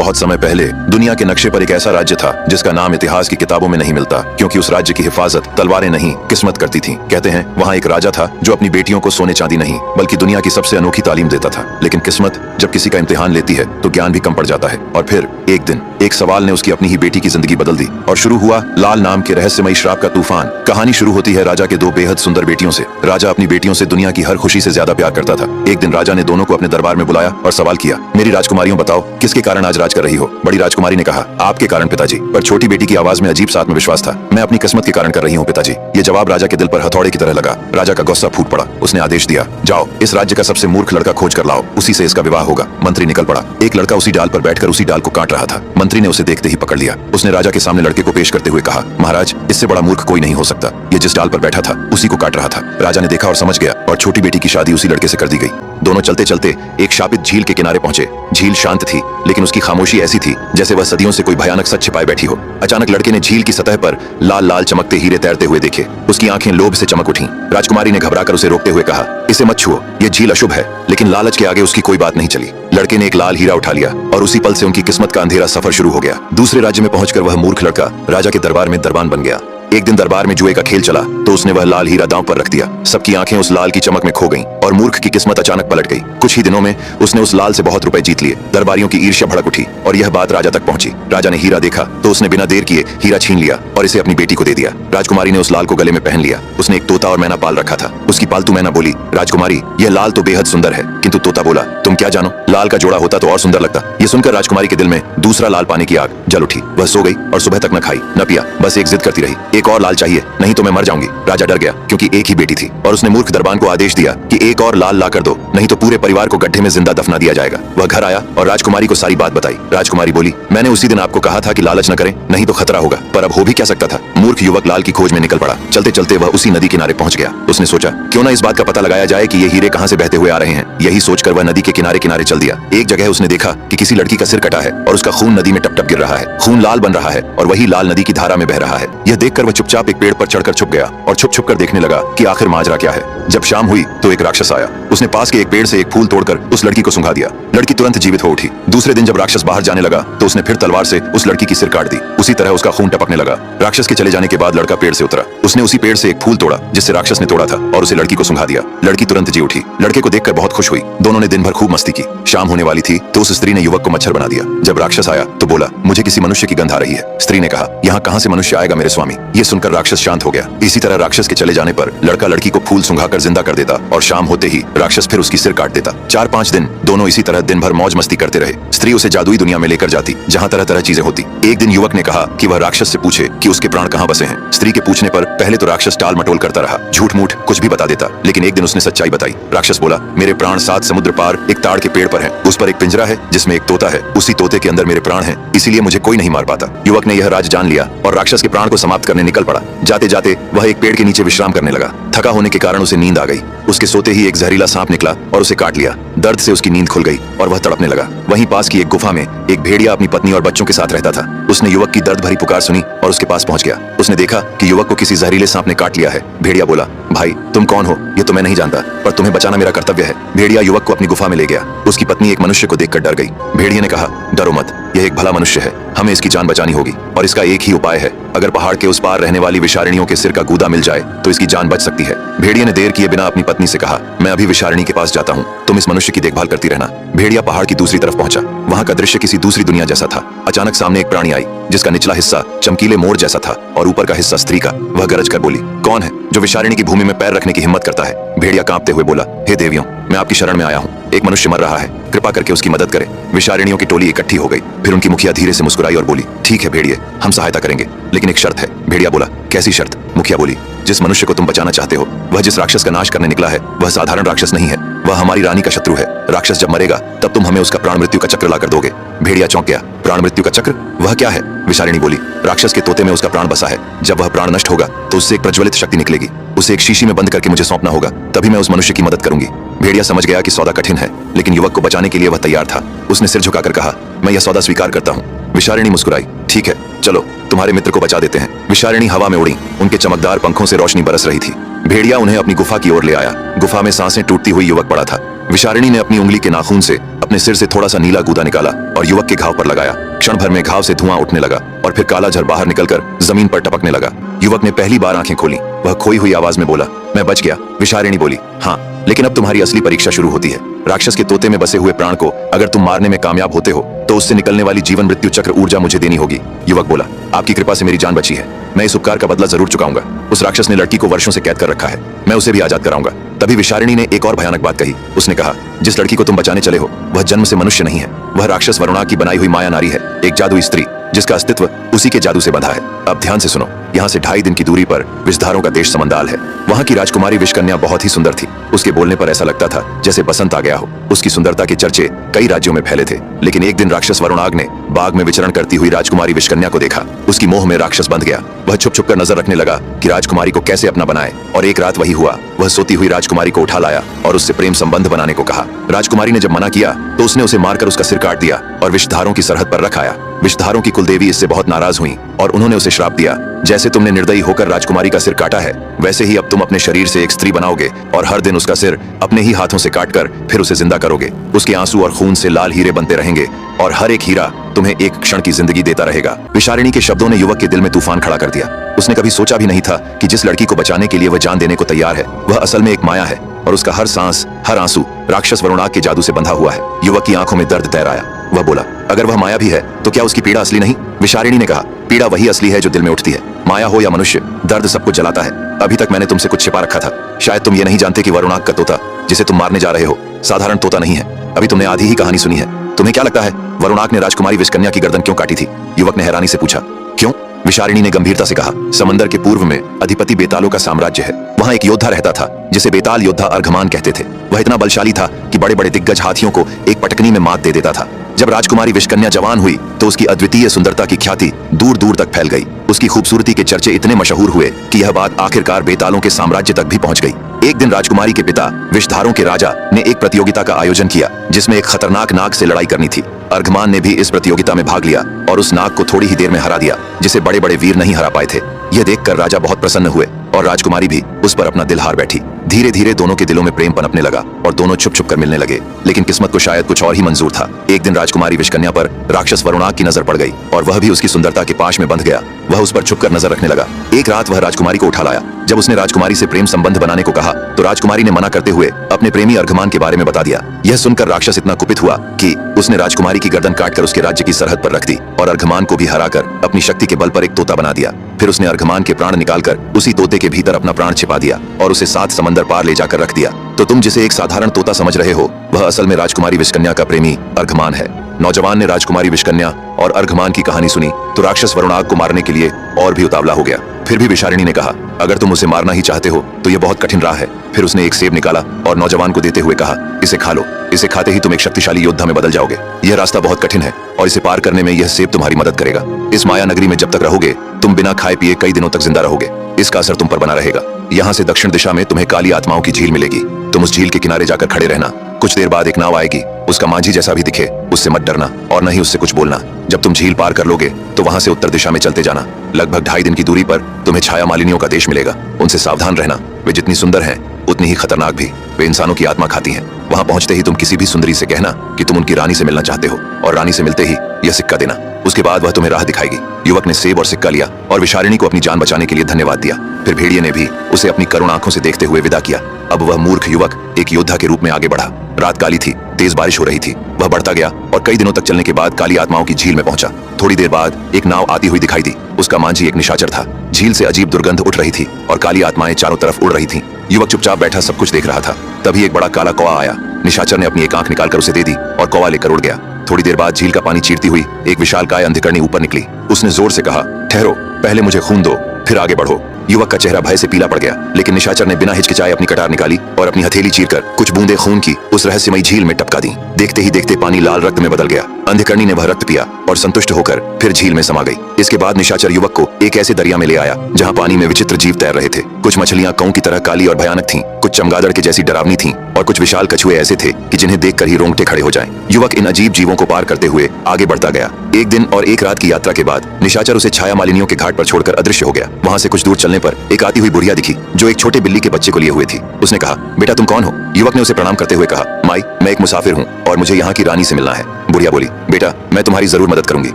बहुत समय पहले दुनिया के नक्शे पर एक ऐसा राज्य था जिसका नाम इतिहास की किताबों में नहीं मिलता, क्योंकि उस राज्य की हिफाजत तलवारें नहीं किस्मत करती थी। कहते हैं वहाँ एक राजा था जो अपनी बेटियों को सोने चांदी नहीं बल्कि दुनिया की सबसे अनोखी तालीम देता था। लेकिन किस्मत जब किसी का इम्तिहान लेती है तो ज्ञान भी कम पड़ जाता है। और फिर एक दिन एक सवाल ने उसकी अपनी ही बेटी की जिंदगी बदल दी और शुरू हुआ लाल नाम के रहस्यमयी श्राप का तूफान। कहानी शुरू होती है राजा के दो बेहद सुंदर बेटियों से। राजा अपनी बेटियों से दुनिया की हर खुशी से ज्यादा प्यार करता था। एक दिन राजा ने दोनों को अपने दरबार में बुलाया और सवाल किया, मेरी राजकुमारियों बताओ किसके कारण आज राज कर रही हो? बड़ी राजकुमारी ने कहा, आपके कारण पिताजी। पर छोटी बेटी की आवाज में अजीब सा आत्मविश्वास था, मैं अपनी किस्मत के कारण कर रही हूँ पिताजी। ये जवाब राजा के दिल पर हथौड़े की तरह लगा। राजा का गुस्सा फूट पड़ा। उसने आदेश दिया, जाओ इस राज्य का सबसे मूर्ख लड़का खोज कर लाओ, उसी से इसका विवाह होगा। मंत्री निकल पड़ा। एक लड़का उसी डाल पर बैठकर उसी डाल को काट रहा था। मंत्री ने उसे देखते ही पकड़ लिया। उसने राजा के सामने लड़के को पेश करते हुए कहा, महाराज इससे बड़ा मूर्ख कोई नहीं हो सकता। ये जिस डाल पर बैठा था उसी को काट रहा था। राजा ने देखा और समझ गया और छोटी बेटी की शादी उसी लड़के से कर दी गई। दोनों चलते चलते एक शापित झील के किनारे पहुंचे। झील शांत थी, लेकिन उसकी खामोशी ऐसी थी जैसे वह सदियों से कोई भयानक सच छिपाए बैठी हो। अचानक लड़के ने झील की सतह पर लाल लाल चमकते हीरे तैरते हुए देखे। उसकी आंखें लोभ से चमक उठी। राजकुमारी ने घबराकर उसे रोकते हुए कहा, इसे मत छुओ, ये झील अशुभ है। लेकिन लालच के आगे उसकी कोई बात नहीं चली। लड़के ने एक लाल हीरा उठा लिया और उसी पल से उनकी किस्मत का अंधेरा सफर शुरू हो गया। दूसरे राज्य में पहुंचकर वह मूर्ख लड़का राजा के दरबार में दरबान बन गया। एक दिन दरबार में जुए का खेल चला तो उसने वह लाल हीरा दांव पर रख दिया। सबकी आंखें उस लाल की चमक में खो गईं और मूर्ख की किस्मत अचानक पलट गई। कुछ ही दिनों में उसने उस लाल से बहुत रुपए जीत लिए। दरबारियों की ईर्ष्या भड़क उठी और यह बात राजा तक पहुंची। राजा ने हीरा देखा तो उसने बिना देर किए हीरा छीन लिया और इसे अपनी बेटी को दे दिया। राजकुमारी ने उस लाल को गले में पहन लिया। उसने एक तोता और मैना पाल रखा था। उसकी पालतू मैना बोली, राजकुमारी यह लाल तो बेहद सुंदर है, किंतु तोता बोला, तुम क्या जानो, लाल का जोड़ा होता तो और सुंदर लगता। ये सुनकर राजकुमारी के दिल में दूसरा लाल पाने की आग जल उठी। वह सो गई और सुबह तक न खाई न पिया, बस एक जिद करती रही, एक और लाल चाहिए, नहीं तो मैं मर जाऊंगी। राजा डर गया क्योंकि एक ही बेटी थी और उसने मूर्ख दरबान को आदेश दिया कि एक और लाल ला कर दो, नहीं तो पूरे परिवार को गड्ढे में जिंदा दफना दिया जाएगा। वह घर आया और राजकुमारी को सारी बात बताई। राजकुमारी बोली, मैंने उसी दिन आपको कहा था कि लालच न करें, नहीं तो खतरा होगा, पर अब हो भी क्या सकता था। मूर्ख युवक लाल की खोज में निकल पड़ा। चलते चलते वह उसी नदी किनारे पहुंच गया। उसने सोचा, क्यों ना इस बात का पता लगाया जाए कि ये हीरे कहां से बहते हुए आ रहे हैं। यही सोचकर वह नदी के किनारे किनारे चल दिया। एक जगह उसने देखा कि किसी लड़की का सिर कटा है और उसका खून नदी में टप टप गिर रहा है। खून लाल बन रहा है और वही लाल नदी की धारा में बह रहा है। यह देखकर वह चुपचाप एक पेड़ पर चढ़कर छुप गया और छुप छुप कर देखने लगा कि आखिर माजरा क्या है। जब शाम हुई तो एक राक्षस आया। उसने पास के एक पेड़ से एक फूल तोड़कर उस लड़की को सुंघा दिया। लड़की तुरंत जीवित हो उठी। दूसरे दिन जब राक्षस बाहर जाने लगा तो उसने फिर तलवार से उस लड़की की सिर काट दी। उसी तरह उसका खून टपकने लगा। राक्षस के चले जाने के बाद लड़का पेड़ से उतरा। उसने उसी पेड़ से एक फूल तोड़ा जिससे राक्षस ने तोड़ा था और उसे लड़की को सुंघा दिया। लड़की तुरंत जी उठी। लड़के को देखकर बहुत खुश हुई। दोनों ने दिन भर खूब मस्ती की। शाम होने वाली थी तो उस स्त्री ने युवक को मच्छर बना दिया। जब राक्षस आया तो बोला, मुझे किसी मनुष्य की गंध आ रही है। स्त्री ने कहा, यहाँ कहाँ से मनुष्य आएगा मेरे स्वामी। ये सुनकर राक्षस शांत हो गया। इसी तरह राक्षस के चले जाने पर लड़का लड़की को फूल सुंघाकर जिंदा कर देता और शाम होते ही राक्षस फिर उसकी सिर काट देता। 4-5 दिन दोनों इसी तरह दिन भर मौज मस्ती करते रहे। स्त्री उसे जादुई दुनिया में लेकर जाती जहाँ तरह तरह चीजें होती। एक दिन युवक ने कहा कि वह राक्षस से पूछे कि उसके प्राण कहाँ बसे हैं। स्त्री के पूछने पर पहले तो राक्षस टाल मटोल करता रहा, झूठ मूठ कुछ भी बता देता, लेकिन एक दिन उसने सच्चाई बताई। राक्षस बोला, मेरे प्राण 7 समुद्र पार एक ताड़ के पेड़ पर हैं। उस पर एक पिंजरा है जिसमें एक तोता है। उसी तोते के अंदर मेरे प्राण हैं, इसीलिए मुझे कोई नहीं मार पाता। युवक ने यह राज जान लिया और राक्षस के प्राण को समाप्त करने निकल पड़ा। जाते जाते वह एक पेड़ के नीचे विश्राम करने लगा। थका होने के कारण उसे नींद आ गई। उसके सोते ही एक जहरीला सांप निकला और उसे काट लिया। दर्द से उसकी नींद खुल गई और वह तड़पने लगा। वहीं पास की एक गुफा में एक भेड़िया अपनी पत्नी और बच्चों के साथ रहता था। उसने युवक की दर्द भरी पुकार सुनी और उसके पास पहुंच गया। उसने देखा कि युवक को किसी जहरीले सांप ने काट लिया है। भेड़िया बोला, भाई तुम कौन हो ये तो मैं नहीं जानता, पर तुम्हें बचाना मेरा कर्तव्य है। भेड़िया युवक को अपनी गुफा में ले गया। उसकी पत्नी एक मनुष्य को देखकर डर गई। भेड़िया ने कहा, डरो मत, यह एक भला मनुष्य है, हमें इसकी जान बचानी होगी और इसका एक ही उपाय है, अगर पहाड़ के उस पार रहने वाली विषारिणियों के सिर का गूदा मिल जाए तो इसकी जान बच सकती है। भेड़िया ने देर किए बिना अपनी पत्नी से कहा, मैं अभी विषारिणी के पास जाता हूँ, तुम इस मनुष्य की देखभाल करती रहना। भेड़िया पहाड़ की दूसरी तरफ पहुंचा। वहां का दृश्य किसी दूसरी दुनिया जैसा था। अचानक सामने एक प्राणी आई जिसका निचला हिस्सा चमकीले मोर जैसा था और ऊपर का हिस्सा स्त्री का। वह गरज कर बोली, कौन है जो विषारिणी की भूमि में पैर रखने की हिम्मत करता है? भेड़िया कांपते हुए बोला, हे देवियों, मैं आपकी शरण में आया हूँ। एक मनुष्य मर रहा है, कृपा करके उसकी मदद करें। विषारिणियों की टोली इकट्ठी हो गई। फिर उनकी मुखिया धीरे से मुस्कुराई और बोली, ठीक है भेड़िए, हम सहायता करेंगे, लेकिन एक शर्त है। भेड़िया बोला, कैसी शर्त? मुखिया बोली, जिस मनुष्य को तुम बचाना चाहते हो वह जिस राक्षस का नाश करने निकला है वह साधारण राक्षस नहीं है, वह हमारी रानी का शत्रु है। राक्षस जब मरेगा तब तुम हमें उसका प्राण मृत्यु का चक्र लाकर दोगे। भेड़िया चौंक गया। प्राण मृत्यु का चक्र? वह क्या है? विषारिणी बोली, राक्षस के तोते में उसका प्राण बसा है। जब वह प्राण नष्ट होगा तो उससे एक प्रज्वलित शक्ति निकलेगी। उसे एक शीशी में बंद करके मुझे सौंपना होगा, तभी मैं उस मनुष्य की मदद करूंगी। भेड़िया समझ गया कि सौदा कठिन है, लेकिन युवक को बचाने के लिए वह तैयार था। उसने सिर झुकाकर कहा, मैं यह सौदा स्वीकार करता हूँ। विषारिणी मुस्कुराई, ठीक है, चलो तुम्हारे मित्र को बचा देते हैं। विषारिणी हवा में उड़ी। उनके चमकदार पंखों से रोशनी बरस रही थी। भेड़िया उन्हें अपनी गुफा की ओर ले आया। गुफा में सांसें टूटती हुई युवक पड़ा था। विशारिणी ने अपनी उंगली के नाखून से अपने सिर से थोड़ा सा नीला गूदा निकाला और युवक के घाव पर लगाया। क्षण भर में घाव से धुआं उठने लगा और फिर काला झर बाहर निकलकर जमीन पर टपकने लगा। युवक ने पहली बार आंखें खोली। वह खोई हुई आवाज में बोला, मैं बच गया। विशारिणी बोली, हाँ, लेकिन अब तुम्हारी असली परीक्षा शुरू होती है। राक्षस के तोते में बसे हुए प्राण को अगर तुम मारने में कामयाब होते हो तो उससे निकलने वाली जीवन मृत्यु चक्र ऊर्जा मुझे देनी होगी। युवक बोला, आपकी कृपा से मेरी जान बची है, मैं इस उपकार का बदला जरूर चुकाऊंगा। उस राक्षस ने लड़की को वर्षों से कैद कर रखा है, मैं उसे भी आजाद कराऊंगा। तभी विशारिणी ने एक और भयानक बात कही। उसने कहा, जिस लड़की को तुम बचाने चले हो वह जन्म से मनुष्य नहीं है, वह राक्षस वरुणाग की बनाई हुई माया नारी है, एक जादुई स्त्री जिसका अस्तित्व उसी के जादू से बंधा है। अब ध्यान से सुनो, यहाँ से 2.5 दिन की दूरी पर विषधारों का देश समंदाल है। वहाँ की राजकुमारी विषकन्या बहुत ही सुंदर थी। उसके बोलने पर ऐसा लगता था जैसे बसंत आ गया हो। उसकी सुंदरता के चर्चे कई राज्यों में फैले थे। लेकिन एक दिन राक्षस वरुणाग ने बाग में विचरण करती हुई राजकुमारी विषकन्या को देखा। उसकी मोह में राक्षस बंध गया। वह छुप छुप कर नजर रखने लगा कि राजकुमारी को कैसे अपना बनाए, और एक रात वही हुआ। वह सोती हुई राजकुमारी को उठा लाया और उससे प्रेम संबंध बनाने को कहा। राजकुमारी ने जब मना किया तो उसने उसे मारकर उसका सिर काट दिया और विषधारों की सरहद पर रख आया। विषधारों की कुलदेवी इससे बहुत नाराज हुई और उन्होंने उसे श्राप दिया, जैसे तुमने निर्दयी होकर राजकुमारी का सिर काटा है वैसे ही अब तुम अपने शरीर से एक स्त्री बनाओगे और हर दिन उसका सिर अपने ही हाथों से काटकर फिर उसे जिंदा करोगे। उसके आंसू और खून से लाल हीरे बनते रहेंगे और हर एक हीरा तुम्हें एक क्षण की जिंदगी देता रहेगा। विशारिणी के शब्दों ने युवक के दिल में तूफान खड़ा कर दिया। उसने कभी सोचा भी नहीं था कि जिस लड़की को बचाने के लिए वह जान देने को तैयार है वह असल में एक माया है और उसका हर सांस हर आंसू राक्षस वरुणाग के जादू से बंधा हुआ है। युवक की आंखों में दर्द तैर आया। वह बोला, अगर वह माया भी है तो क्या उसकी पीड़ा असली नहीं? विशारिणी ने कहा, पीड़ा वही असली है जो दिल में उठती है। माया हो या मनुष्य, दर्द सबको जलाता है। अभी तक मैंने तुमसे कुछ छिपा रखा था। शायद तुम ये नहीं जानते कि वरुणाग का तोता जिसे तुम मारने जा रहे हो साधारण तोता नहीं है। अभी तुमने आधी ही कहानी सुनी है। तुम्हें क्या लगता है वरुणाग ने राजकुमारी विषकन्या की गर्दन क्यों काटी थी? युवक ने हैरानी से पूछा। क्यों? विशारिणी ने गंभीरता से कहा, समंदर के पूर्व में अधिपति बेतालों का साम्राज्य है। वहाँ एक योद्धा रहता था जिसे बेताल योद्धा अर्घमान कहते थे। वह इतना बलशाली था कि बड़े बड़े दिग्गज हाथियों को एक पटकनी में मात दे देता था। जब राजकुमारी विषकन्या जवान हुई तो उसकी अद्वितीय सुंदरता की ख्याति दूर दूर तक फैल गई। उसकी खूबसूरती के चर्चे इतने मशहूर हुए कि यह बात आखिरकार बेतालों के साम्राज्य तक भी पहुंच गई। एक दिन राजकुमारी के पिता विषधारों के राजा ने एक प्रतियोगिता का आयोजन किया जिसमें एक खतरनाक नाग से लड़ाई करनी थी। अर्घमान ने भी इस प्रतियोगिता में भाग लिया और उस नाग को थोड़ी ही देर में हरा दिया जिसे बड़े बड़े वीर नहीं हरा पाए थे। यह देखकर राजा बहुत प्रसन्न हुए और राजकुमारी भी उस पर अपना दिल हार बैठी। धीरे धीरे दोनों के दिलों में प्रेम पनपने लगा और दोनों छुप छुप कर मिलने लगे। लेकिन किस्मत को शायद कुछ और ही मंजूर था। एक दिन राजकुमारी विषकन्या पर राक्षस वरुणाग की नजर पड़ गई और वह भी उसकी सुंदरता के पाश में बंध गया। वह उस पर छुपकर नजर रखने लगा। एक रात वह राजकुमारी को उठा लाया। जब उसने राजकुमारी से प्रेम संबंध बनाने को कहा तो राजकुमारी ने मना करते हुए अपने प्रेमी अर्घमान के बारे में बता दिया। यह सुनकर राक्षस इतना कुपित हुआ कि उसने राजकुमारी की गर्दन काटकर उसके राज्य की सरहद पर रख दी और अर्घमान को भी हराकर अपनी शक्ति के बल पर एक तोता बना दिया। फिर उसने अर्घमान के प्राण निकालकर उसी तोते के भीतर अपना प्राण छिपा दिया और उसे 7 समंदर पार ले जाकर रख दिया। तो तुम जिसे एक साधारण तोता समझ रहे हो वह असल में राजकुमारी विषकन्या का प्रेमी अर्घमान है। नौजवान ने राजकुमारी विषकन्या और अर्घमान की कहानी सुनी तो राक्षस वरुणाग को मारने के लिए और भी उतावला हो गया। फिर भी विशारिणी ने कहा, अगर तुम उसे मारना ही चाहते हो तो यह बहुत कठिन राह है। फिर उसने एक सेब निकाला और नौजवान को देते हुए कहा, इसे खा लो। इसे खाते ही तुम एक शक्तिशाली योद्धा में बदल जाओगे। यह रास्ता बहुत कठिन है और इसे पार करने में यह सेब तुम्हारी मदद करेगा। इस माया नगरी में जब तक रहोगे तुम बिना खाए पिए कई दिनों तक जिंदा रहोगे। इसका असर तुम पर बना रहेगा। यहाँ से दक्षिण दिशा में तुम्हें काली आत्माओं की झील मिलेगी। तुम उस झील के किनारे जाकर खड़े रहना। कुछ देर बाद एक नाव आएगी। उसका मांझी जैसा भी दिखे उससे मत डरना और न ही उससे कुछ बोलना। जब तुम झील पार कर लोगे तो वहां से उत्तर दिशा में चलते जाना। लगभग 2.5 दिन की दूरी पर तुम्हें छाया मालिनियों का देश मिलेगा। उनसे सावधान रहना। वे जितनी सुंदर हैं उतनी ही खतरनाक भी। वे इंसानों की आत्मा खाती हैं। वहां पहुंचते ही तुम किसी भी सुंदरी से कहना कि तुम उनकी रानी से मिलना चाहते हो और रानी से मिलते ही यह सिक्का देना। उसके बाद वह तुम्हें राह दिखाएगी। युवक ने सेब और सिक्का लिया और विशारिणी को अपनी जान बचाने के लिए धन्यवाद दिया। फिर भेड़िए ने भी उसे अपनी करुण आंखों से देखते हुए विदा किया। अब वह मूर्ख युवक एक योद्धा के रूप में आगे बढ़ा। रात काली थी, तेज बारिश हो रही थी। वह बढ़ता गया और कई दिनों तक चलने के बाद काली आत्माओं की झील में पहुंचा। थोड़ी देर बाद एक नाव आती हुई दिखाई दी। उसका मांझी एक निशाचर था। झील से अजीब दुर्गंध उठ रही थी और काली आत्माएं चारों तरफ उड़ रही थीं। युवक चुपचाप बैठा सब कुछ देख रहा था। तभी एक बड़ा काला कौवा आया। निशाचर ने अपनी एक आंख निकालकर उसे दे दी और कौवा लेकर उड़ गया। थोड़ी देर बाद झील का पानी चीरती हुई एक विशालकाय अंधकरणी ऊपर निकली। उसने जोर से कहा, ठहरो, पहले मुझे खून दो फिर आगे बढ़ो। युवक का चेहरा भय से पीला पड़ गया, लेकिन निशाचर ने बिना हिचकिचाए अपनी कटार निकाली और अपनी हथेली चीरकर कुछ बूंदे खून की उस रहस्यमयी झील में टपका दी। देखते ही देखते पानी लाल रक्त में बदल गया। अंधकरणी ने वह रक्त पिया और संतुष्ट होकर फिर झील में समा गई। इसके बाद निशाचर युवक को एक ऐसे दरिया में ले आया जहाँ पानी में विचित्र जीव तैर रहे थे। कुछ मछलियां कौ की तरह काली और भयानक थीं, कुछ चमगादड़ के जैसी डरावनी थीं और कुछ विशाल कछुए ऐसे थे कि जिन्हें देखकर ही रोंगटे खड़े हो जाएं। युवक इन अजीब जीवों को पार करते हुए आगे बढ़ता गया। एक दिन और एक रात की यात्रा के बाद निशाचर उसे छाया मालिनियों के घाट पर छोड़कर अदृश्य हो गया। वहां से कुछ दूर चलने पर एक आती हुई बुढ़िया दिखी जो एक छोटे बिल्ली के बच्चे को लिए हुए थी। उसने कहा, बेटा तुम कौन हो? युवक ने उसे प्रणाम करते हुए कहा, माई, मैं एक मुसाफिर हूँ और मुझे यहाँ की रानी से मिलना है। बुढ़िया बोली, बेटा मैं तुम्हारी जरूर मदद करूंगी,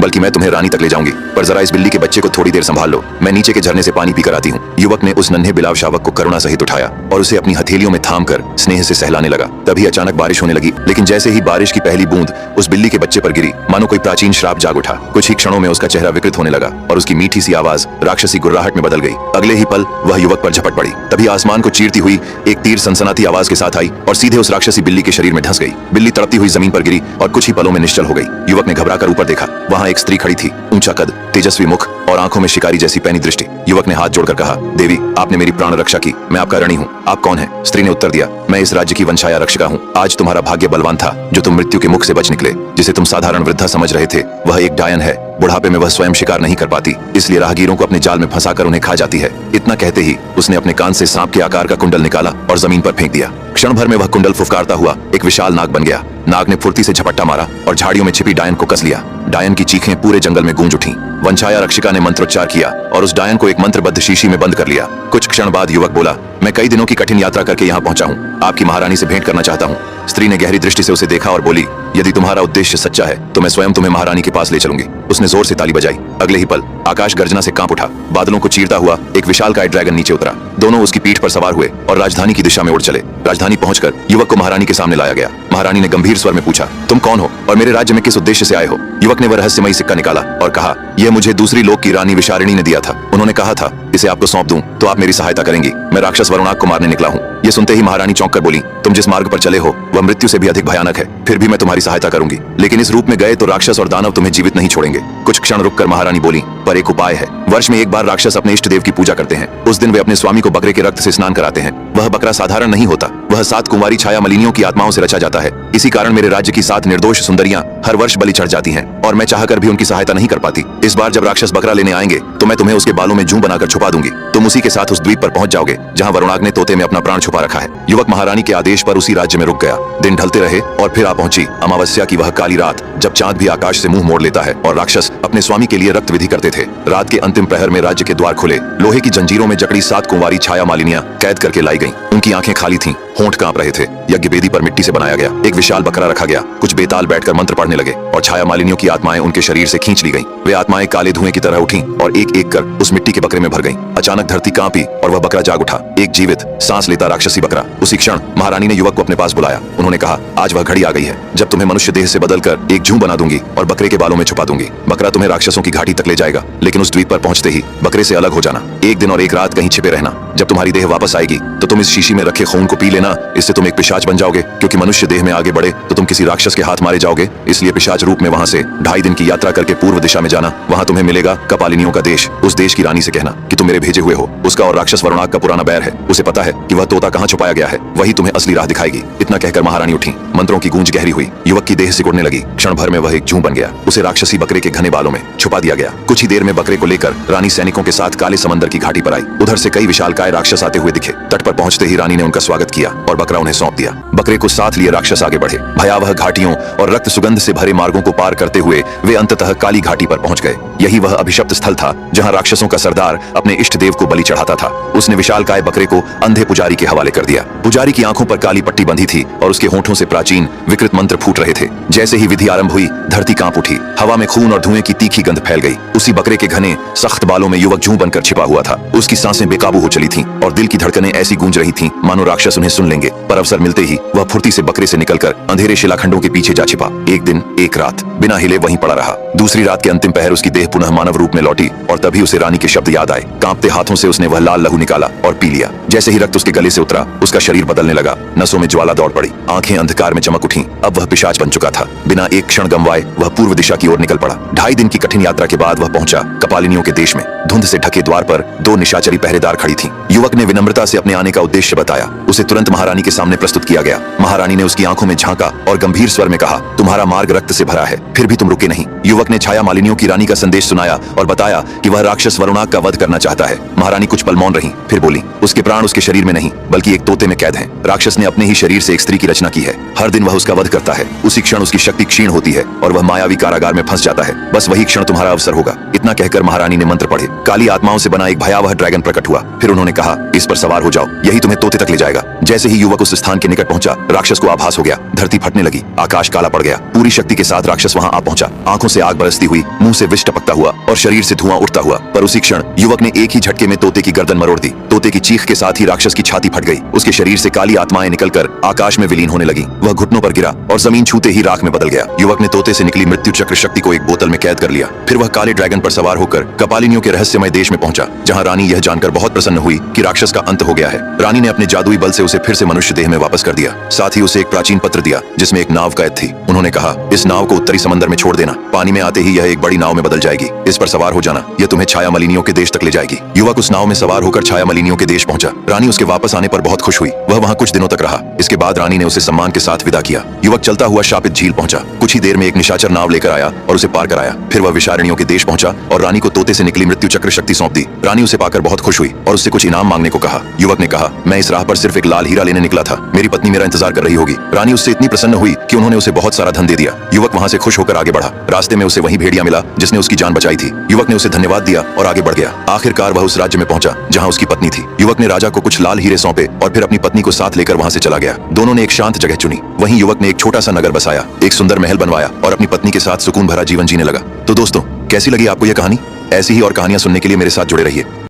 बल्कि मैं तुम्हें रानी तक ले जाऊंगी, पर जरा इस बिल्ली के बच्चे को थोड़ी देर संभाल लो, मैं नीचे के झरने से पानी पीकर आती हूँ। युवक ने उस नन्हे बिलाव शावक को करुणा सहित उठाया और उसे अपनी हथेलियों में थामकर स्नेह से सहलाने लगा। तभी अचानक बारिश होने लगी, लेकिन जैसे ही बारिश की पहली बूंद उस बिल्ली के बच्चे पर गिरी, मानो कोई प्राचीन श्राप जाग उठा। कुछ ही क्षणों में उसका चेहरा विकृत होने लगा और उसकी मीठी सी आवाज राक्षसी गुर्राहट में बदल गई। अगले ही पल वह युवक पर झपट पड़ी। तभी आसमान को चीरती हुई एक तीर सनसनाती आवाज के साथ आई और सीधे उस राक्षसी बिल्ली के शरीर में धंस गई। बिल्ली तड़पती हुई जमीन पर गिरी और कुछ ही पलों में निश्चल हो गई। युवक ने घबराकर ऊपर देखा, वहां एक स्त्री खड़ी थी, ऊंचा कद, तेजस्वी मुख और आंखों में शिकारी जैसी पैनी दृष्टि। युवक ने हाथ जोड़कर कहा, देवी आपने मेरी प्राण रक्षा की, मैं आपका ऋणी हूँ। आप कौन हैं? स्त्री ने उत्तर दिया, मैं इस राज्य की वंशाया रक्षिका हूँ। आज तुम्हारा भाग्य बलवान था जो तुम मृत्यु के मुख से बच निकले। जिसे तुम साधारण वृद्धा समझ रहे थे वह एक डायन है। बुढ़ापे में वह स्वयं शिकार नहीं कर पाती, इसलिए राहगीरों को अपने जाल में फंसाकर उन्हें खा जाती है। इतना कहते ही उसने अपने कान से सांप के आकार का कुंडल निकाला और जमीन पर फेंक दिया। क्षण भर में वह कुंडल फुफकारता हुआ एक विशाल नाग बन गया। नाग ने फुर्ती से झपट्टा मारा और झाड़ियों में छिपी डायन को कस लिया। डायन की चीखें पूरे जंगल में गूंज उठी। वंशाया रक्षिका ने मंत्रोच्चार किया और उस डायन को एक मंत्रबद्ध शीशी में बंद कर लिया। कुछ क्षण बाद युवक बोला, मैं कई दिनों की कठिन यात्रा करके यहाँ पहुंचा हूँ, आपकी महारानी से भेंट करना चाहता हूँ। स्त्री ने गहरी दृष्टि से उसे देखा और बोली, यदि तुम्हारा उद्देश्य सच्चा है तो मैं स्वयं तुम्हें महारानी के पास ले चलूंगी। उसने जोर से ताली बजाई। अगले ही पल आकाश गर्जना से कांप उठा। बादलों को चीरता हुआ एक विशालकाय ड्रैगन नीचे उतरा। दोनों उसकी पीठ पर सवार हुए और राजधानी की दिशा में उड़ चले। राजधानी पहुंचकर युवक को महारानी के सामने लाया गया। महारानी ने गंभीर स्वर में पूछा, तुम कौन हो और मेरे राज्य में किस उद्देश्य से आए हो? युवक ने वह रहस्यमयी सिक्का निकाला और कहा, यह मुझे दूसरी लोक की रानी विशारिणी ने दिया था। उन्होंने कहा था इसे आपको सौंप दूं तो आप मेरी सहायता करेंगी। मैं राक्षस वरुणाग को मारने निकला हूँ। ये सुनते ही महारानी चौंक कर बोली, तुम जिस मार्ग पर चले हो वह मृत्यु से भी अधिक भयानक है, फिर भी मैं तुम्हारी सहायता करूंगी, लेकिन इस रूप में गए तो राक्षस और दानव तुम्हें जीवित नहीं छोड़ेंगे। कुछ क्षण रुककर महारानी बोली, पर एक उपाय है। वर्ष में एक बार राक्षस अपने इष्ट देव की पूजा करते हैं। उस दिन वे अपने स्वामी को बकरे के रक्त से स्नान कराते हैं। वह बकरा साधारण नहीं होता, वह 7 कुंवारी छाया मलिनियों की आत्माओं से रचा जाता है। इसी कारण मेरे राज्य की 7 निर्दोष सुंदरियां हर वर्ष बलि चढ़ जाती हैं और मैं चाहकर भी उनकी सहायता नहीं कर पाती। इस बार जब राक्षस बकरा लेने आएंगे तो मैं तुम्हें उसके बालों में जूं बनाकर छुपा दूंगी। तुम उसी के साथ उस द्वीप पर पहुंच जाओगे जहां वरुणाग ने तोते में अपना प्राण छुपा रखा है। युवक महारानी के आदेश पर उसी राज्य में रुक गया। दिन ढलते रहे और फिर आ पहुंची अमावस्या की वह काली रात, जब चांद भी आकाश से मुंह मोड़ लेता है और राक्षस अपने स्वामी के लिए रक्त विधि करते थे। रात के अंतिम प्रहर में राज्य के द्वार खुले। लोहे की जंजीरों में जकड़ी 7 कुंवारी छाया मालिनियां कैद करके लाई गईं। उनकी आंखें खाली थीं, होंठ कांप रहे थे। यज्ञ वेदी पर मिट्टी से बनाया गया एक विशाल बकरा रखा गया। कुछ बेताल बैठकर मंत्र पढ़ने लगे और छाया मालिनियों की आत्माएं उनके शरीर से खींच ली गईं। वे आत्माएं काले धुएं की तरह उठीं और एक एक कर उस मिट्टी के बकरे में भर गईं। अचानक धरती कांपी और वह बकरा जाग उठा, एक जीवित सांस लेता राक्षसी बकरा। उसी क्षण महारानी ने युवक को अपने पास बुलाया। उन्होंने कहा, आज वह घड़ी आ गई है जब तुम्हें मनुष्य देह से बदलकर एक जूं बना दूंगी और बकरे के बालों में छुपा दूंगी। बकरा तुम्हें राक्षसों की घाटी तक ले जाएगा, लेकिन उस द्वीप पर पहुंचते ही बकरे से अलग हो जाना। एक दिन और एक रात कहीं छिपे रहना। जब तुम्हारी देह वापस आएगी तो तुम इस शीशी में रखे खून को पी लेना। इससे तुम एक पिशाच बन जाओगे, क्योंकि मनुष्य देह में आगे बढ़े तो तुम किसी राक्षस के हाथ मारे जाओगे। इसलिए पिशाच रूप में वहां से 2.5 दिन की यात्रा करके पूर्व दिशा में जाना। वहां तुम्हें मिलेगा कपालिनियों का देश। उस देश की रानी से कहना कि तुम मेरे भेजे हुए हो। उसका और राक्षस वरुणाग का पुराना बैर है। उसे पता है कि वह तोता कहाँ छुपाया गया है, वही तुम्हें असली राह दिखाएगी। इतना कहकर महारानी उठी। मंत्रों की गूंज गहरी हुई। युवक की देह सिकुड़ने लगी। क्षण भर में वह एक जूं बन गया। उसे राक्षसी बकरे के घने बालों में छुपा दिया गया। कुछ ही देर में बकरे को लेकर रानी सैनिकों के साथ काले समंदर की घाटी पर आई। उधर से कई विशालकाय राक्षस आते हुए दिखे। तट पर पहुंचते ही रानी ने उनका स्वागत किया और बकरा उन्हें सौंप दिया। बकरे को साथ लिए राक्षस आगे बढ़े। भयावह घाटियों और रक्त सुगंध से भरे मार्गों को पार करते हुए वे अंततः काली घाटी पर पहुंच गए। यही वह अभिशप्त स्थल था जहां राक्षसों का सरदार अपने इष्ट देव को बलि चढ़ाता था। उसने विशालकाय बकरे को अंधे पुजारी के हवाले कर दिया। पुजारी की आंखों पर काली पट्टी बंधी थी और उसके होठों से प्राचीन विकृत मंत्र फूट रहे थे। जैसे ही विधि आरंभ हुई धरती कांप उठी। हवा में खून और धुएं की तीखी गंध फैल गई। उसी बकरे के घने सख्त बालों में युवक जूं बनकर छिपा हुआ था। उसकी सांसें बेकाबू हो चली थीं और दिल की धड़कनें ऐसी गूंज रही थीं मानो राक्षस उन्हें सुन लेंगे। पर अवसर मिलते ही वह फुर्ती से बकरे से निकलकर अंधेरे शिलाखंडों के पीछे जा छिपा। एक दिन एक रात बिना हिले वहीं पड़ा रहा। दूसरी रात के अंतिम पहर उसकी देह पुनः मानव रूप में लौटी और तभी उसे रानी के शब्द याद आए। कांपते हाथों से उसने वह लाल लहू निकाला और पी लिया। जैसे ही रक्त उसके गले से उतरा उसका शरीर बदलने लगा। नसों में ज्वाला दौड़ पड़ी। आंखें अंधकार में चमक उठीं। अब वह पिशाच बन चुका था। बिना एक क्षण गंवाए वह पूर्व दिशा की ओर निकल पड़ा। 2.5 दिन की कठिन यात्रा के बाद वह पहुंचा कपालिनियों के देश में। धुंध से ढके द्वार पर 2 निशाचरी पहरेदार खड़ी थीं। युवक ने विनम्रता से अपने आने का उद्देश्य बताया। उसे तुरंत महारानी के सामने प्रस्तुत किया गया। महारानी ने उसकी आंखों में झांका और गंभीर स्वर में कहा, तुम्हारा मार्ग रक्त से भरा है, फिर भी तुम रुके नहीं। युवक ने छाया मालिनियों की रानी का संदेश सुनाया और बताया कि वह राक्षस वरुणाग का वध करना चाहता है। महारानी कुछ पल मौन रही, फिर बोली, उसके प्राण उसके शरीर में नहीं बल्कि एक तोते में कैद हैं। राक्षस ने अपने ही शरीर से एक स्त्री की रचना की है। हर दिन वह उसका वध करता है। उसी क्षण उसकी शक्ति क्षीण होती है और वह मायावी कारागार में फंस जाता है। बस वही क्षण तुम्हारा अवसर होगा। इतना कहकर महारानी ने मंत्र पढ़े। काली आत्माओं से बना एक भयावह ड्रैगन प्रकट हुआ। फिर उन्होंने कहा, इस पर सवार हो जाओ, यही तुम्हें तोते तक ले जाएगा। जैसे ही युवक उस स्थान के निकट पहुंचा, राक्षस को आभास हो गया। धरती फटने लगी, आकाश काला पड़ गया। पूरी शक्ति के साथ राक्षस वहां आ पहुंचा। आंखों से आग बरसती हुई, मुंह से विष टपकता हुआ और शरीर से धुआं उठता हुआ। पर उसी क्षण युवक ने एक ही झटके में तोते की गर्दन मरोड़ दी। तोते की चीख के साथ ही राक्षस की छाती फट गई। उसके शरीर से काली आत्माएं निकलकर आकाश में विलीन होने लगी। वह घुटनों पर गिरा और जमीन छूते ही राख में बदल गया। युवक ने तोते से निकली मृत्यु चक्र शक्ति को एक बोतल में कैद कर लिया। फिर वह काले ड्रैगन पर सवार होकर कपालिनियों के रहस्यमय देश में पहुंचा, जहां रानी यह जानकर बहुत प्रसन्न हुई कि राक्षस का अंत हो गया है। रानी ने अपने जादुई बल से उसे फिर से मनुष्य देह में वापस कर दिया। साथ ही उसे एक प्राचीन पत्र दिया जिसमें एक नाव कैद थी। उन्होंने कहा, इस नाव को उत्तरी समंदर में छोड़ देना, पानी में आते ही यह एक बड़ी नाव में बदल जाएगी। इस पर सवार हो जाना, यह तुम्हें छाया मलिनियों के देश तक ले जाएगी। युवक उस नाव में सवार होकर छाया मलिनियों के देश पहुंचा। रानी उसके वापस आने पर बहुत खुश हुई। वह वहां कुछ दिनों तक रहा। इसके बाद रानी ने उसे सम्मान के साथ विदा किया। युवक चलता हुआ शापित झील पहुंचा। कुछ ही देर में एक निशाचर नाव लेकर आया और उसे पार कराया। फिर वह विषारणियों के देश पहुंचा और रानी को तोते से निकली मृत्यु चक्र शक्ति सौंप दी। रानी उसे पाकर बहुत खुश हुई और उससे कुछ इनाम मांगने को कहा। युवक ने कहा, मैं इस राह पर सिर्फ एक लाल हीरा लेने निकला था, मेरी पत्नी मेरा इंतजार कर रही होगी। रानी उससे इतनी प्रसन्न हुई कि उन्होंने उसे बहुत सारा धन दे दिया। युवक वहां से खुश होकर आगे बढ़ा। रास्ते में उसे वही भेड़िया मिला जिसने उसकी जान बचाई थी। युवक ने उसे धन्यवाद दिया और आगे बढ़ गया। आखिरकार वह उस राज्य में पहुंचा जहां उसकी पत्नी थी। युवक ने राजा को कुछ लाल हीरे सौंपे और फिर अपनी पत्नी को साथ लेकर वहां से चला गया। दोनों ने एक शांत जगह चुनी। वहीं युवक ने एक छोटा सा नगर बसाया, एक सुंदर महल बनवाया और अपनी पत्नी के साथ सुकून भरा जीवन जीने लगा। तो दोस्तों, कैसी लगी आपको यह कहानी? ऐसी ही और कहानियां सुनने के लिए मेरे साथ जुड़े रहिए।